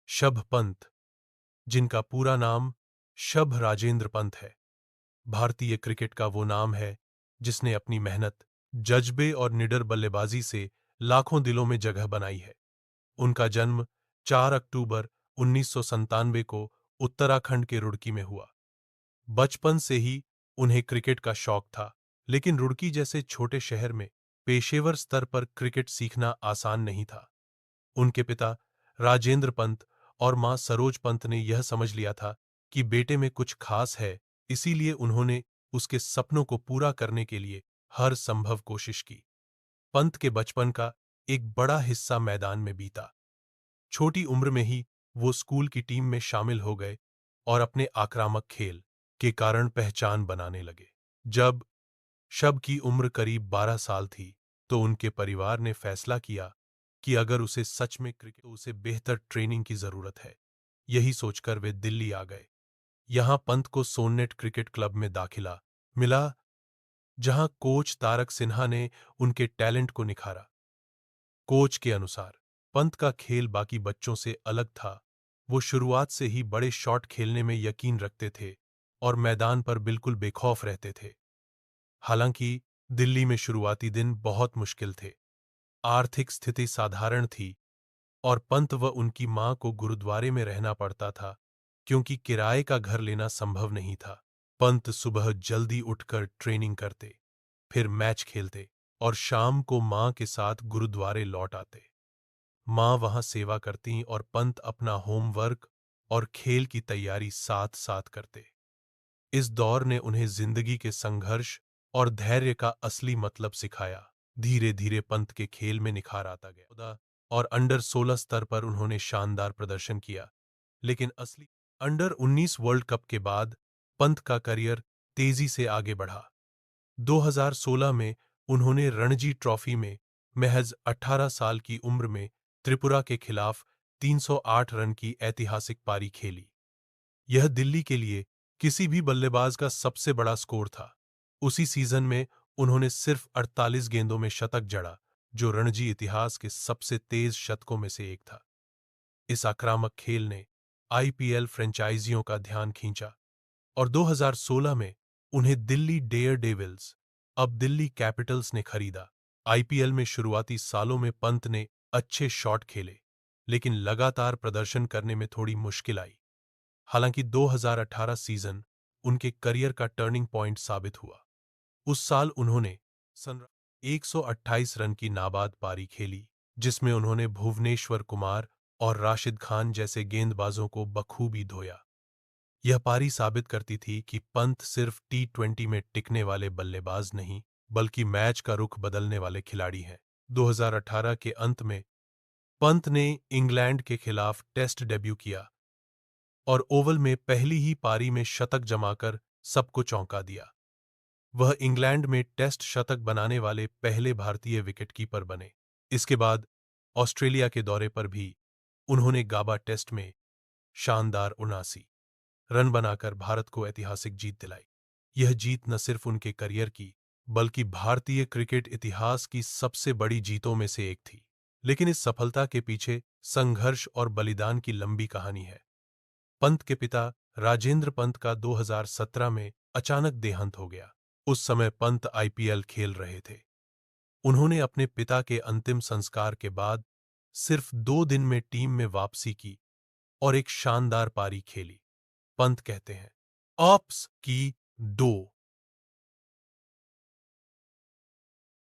शभ पंत, जिनका पूरा नाम शभ राजेंद्र पंत है, भारतीय क्रिकेट का वो नाम है जिसने अपनी मेहनत, जज्बे और निडर बल्लेबाजी से लाखों दिलों में जगह बनाई है। उनका जन्म 4 अक्टूबर 1997 को उत्तराखंड के रुड़की में हुआ। बचपन से ही उन्हें क्रिकेट का शौक था, लेकिन रुड़की जैसे छोटे शहर में पेशेवर स्तर पर क्रिकेट सीखना आसान नहीं था। उनके पिता राजेंद्र पंत और मां सरोज पंत ने यह समझ लिया था कि बेटे में कुछ खास है, इसीलिए उन्होंने उसके सपनों को पूरा करने के लिए हर संभव कोशिश की। पंत के बचपन का एक बड़ा हिस्सा मैदान में बीता। छोटी उम्र में ही वो स्कूल की टीम में शामिल हो गए और अपने आक्रामक खेल के कारण पहचान बनाने लगे। जब शब की उम्र करीब 12 साल थी, तो उनके परिवार ने फैसला किया कि अगर उसे सच में क्रिकेट तो उसे बेहतर ट्रेनिंग की जरूरत है। यही सोचकर वे दिल्ली आ गए। यहां पंत को सोननेट क्रिकेट क्लब में दाखिला मिला, जहां कोच तारक सिन्हा ने उनके टैलेंट को निखारा। कोच के अनुसार पंत का खेल बाकी बच्चों से अलग था। वो शुरुआत से ही बड़े शॉट खेलने में यकीन रखते थे और मैदान पर बिल्कुल बेखौफ रहते थे। हालांकि दिल्ली में शुरुआती दिन बहुत मुश्किल थे। आर्थिक स्थिति साधारण थी और पंत व उनकी मां को गुरुद्वारे में रहना पड़ता था, क्योंकि किराए का घर लेना संभव नहीं था। पंत सुबह जल्दी उठकर ट्रेनिंग करते, फिर मैच खेलते और शाम को मां के साथ गुरुद्वारे लौट आते। मां वहां सेवा करती और पंत अपना होमवर्क और खेल की तैयारी साथ साथ करते। इस दौर ने उन्हें जिंदगी के संघर्ष और धैर्य का असली मतलब सिखाया। धीरे धीरे पंत के खेल में निखार आता गया और अंडर 16 स्तर पर उन्होंने शानदार प्रदर्शन किया, लेकिन असली अंडर 19 वर्ल्ड कप के बाद पंत का करियर तेजी से आगे बढ़ा। 2016 में उन्होंने रणजी ट्रॉफी में महज 18 साल की उम्र में त्रिपुरा के खिलाफ 308 रन की ऐतिहासिक पारी खेली। यह दिल्ली के लिए किसी भी बल्लेबाज का सबसे बड़ा स्कोर था। उसी सीजन में उन्होंने सिर्फ 48 गेंदों में शतक जड़ा, जो रणजी इतिहास के सबसे तेज शतकों में से एक था। इस आक्रामक खेल ने आईपीएल फ्रेंचाइजियों का ध्यान खींचा और 2016 में उन्हें दिल्ली डेयर डेविल्स, अब दिल्ली कैपिटल्स ने खरीदा। आईपीएल में शुरुआती सालों में पंत ने अच्छे शॉट खेले, लेकिन लगातार प्रदर्शन करने में थोड़ी मुश्किल आई। हालांकि 2018 सीजन उनके करियर का टर्निंग पॉइंट साबित हुआ। उस साल उन्होंने 128 रन की नाबाद पारी खेली, जिसमें उन्होंने भुवनेश्वर कुमार और राशिद खान जैसे गेंदबाजों को बखूबी धोया। यह पारी साबित करती थी कि पंत सिर्फ टी20 में टिकने वाले बल्लेबाज नहीं, बल्कि मैच का रुख बदलने वाले खिलाड़ी हैं। 2018 के अंत में पंत ने इंग्लैंड के खिलाफ टेस्ट डेब्यू किया और ओवल में पहली ही पारी में शतक जमाकर सबको चौंका दिया। वह इंग्लैंड में टेस्ट शतक बनाने वाले पहले भारतीय विकेटकीपर बने। इसके बाद ऑस्ट्रेलिया के दौरे पर भी उन्होंने गाबा टेस्ट में शानदार 79 रन बनाकर भारत को ऐतिहासिक जीत दिलाई। यह जीत न सिर्फ उनके करियर की, बल्कि भारतीय क्रिकेट इतिहास की सबसे बड़ी जीतों में से एक थी। लेकिन इस सफलता के पीछे संघर्ष और बलिदान की लंबी कहानी है। पंत के पिता राजेंद्र पंत का 2017 में अचानक देहांत हो गया। उस समय पंत आईपीएल खेल रहे थे। उन्होंने अपने पिता के अंतिम संस्कार के बाद सिर्फ 2 दिन में टीम में वापसी की और एक शानदार पारी खेली। पंत कहते हैं, ऑप्स की 2